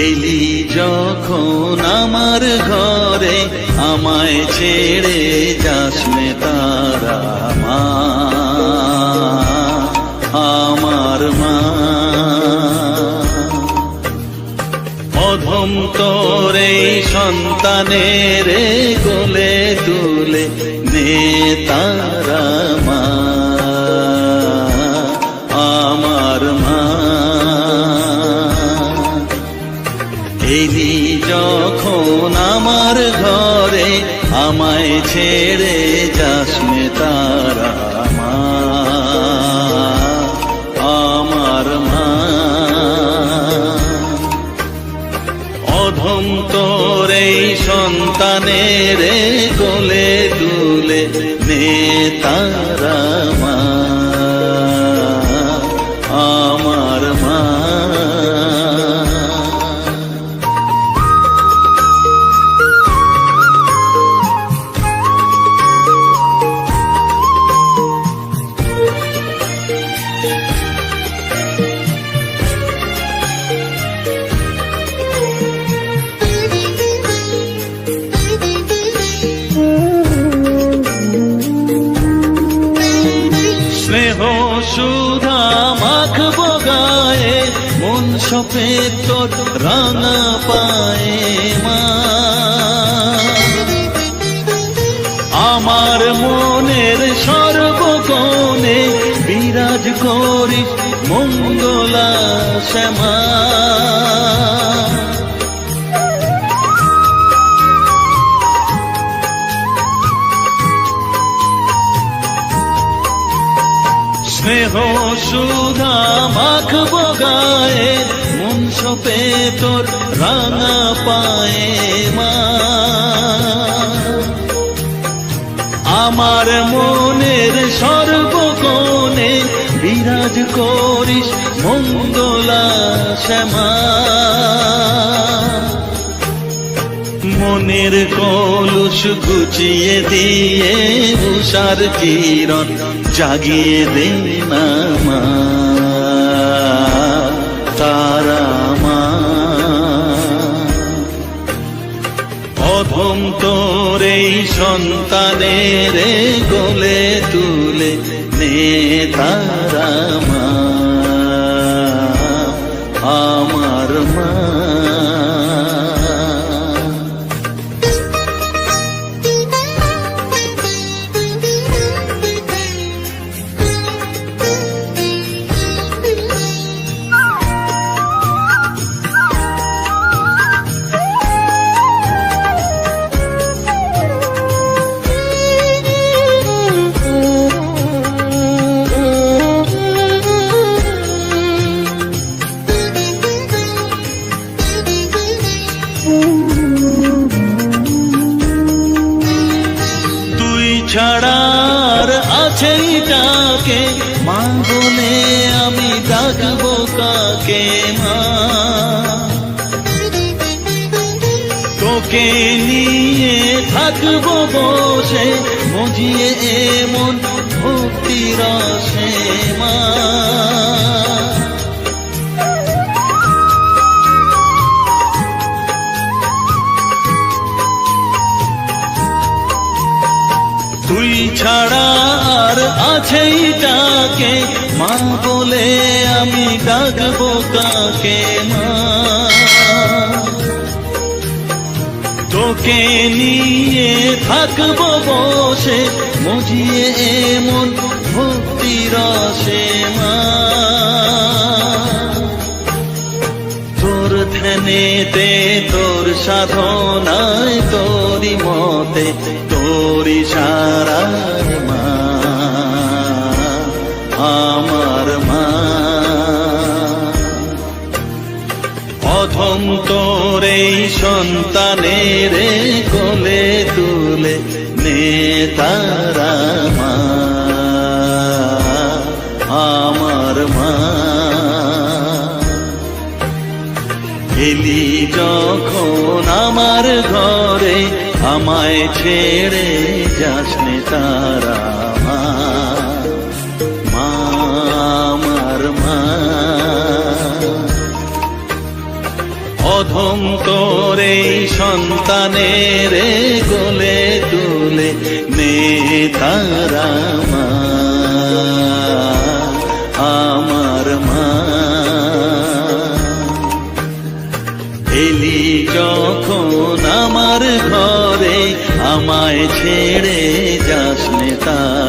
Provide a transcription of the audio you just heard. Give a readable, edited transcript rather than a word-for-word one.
এলি যখন আমার ঘরে আমায় ছেড়ে যাস নে তারা মা, আমার মা। অধম তোর এই সন্তানের কোলে তুলে নে তারা মা, আমার মা। এলি যখন আমার ঘরে আমায় ছেড়ে যাস নে তারা মা, আমার মা। অধম তোর এই সন্তানের কোলে তুলে নে তারা মা, আমার মা। স্নেহ সুধা মাখবো গায়ে, মন সপে তোর রাঙা পায়ে মা। আমার মনের সর্বকোণে বিরাজ করিস মঙ্গলা শ্যামা। স্নেহ সুধা মাখবো গায়ে, মন সপে তোর রাঙা পায়ে মা। আমার মনের সর্বকোণে বিরাজ করিস মঙ্গলা শ্যামা। মনের কলুষ ঘুচিয়ে দিয়ে উষার কিরণ জাগিয়ে দে না মা, তারা মা। অধম তোর এই সন্তানের কোলে তুলে নে তারা মা, আমার মা। ছাড়ার আছেই ডাকে মা বলে আমি ডাকবো কাকে মা। তোকে নিয়ে থাকবো বসে মজিয়ে এমন ভক্তি রসে মা। তুই ছাড়া আর আছেই ডাকে মা বলে আমি ডাকবো কাকে মা। তোকে নিয়ে থাকবো বসে মজিয়ে এমন ভক্তি রসে মা। তোর ধ্যানেতে তোর সাধনায় তোরি মতে তোরি সারায় মা, আমার মা। অধম তোর এই সন্তানের কোলে তুলে নে তারা মা, আমার মা। এলি যখন আমার ঘরে আমায় ছেড়ে যাস নে তারা মা, আমার মা। অধ সন্তানের কোলে তুলে নে তারা মা, আমার মা। এলি যখন আমার ঘরে আমায় ছেড়ে যাস নে তারা।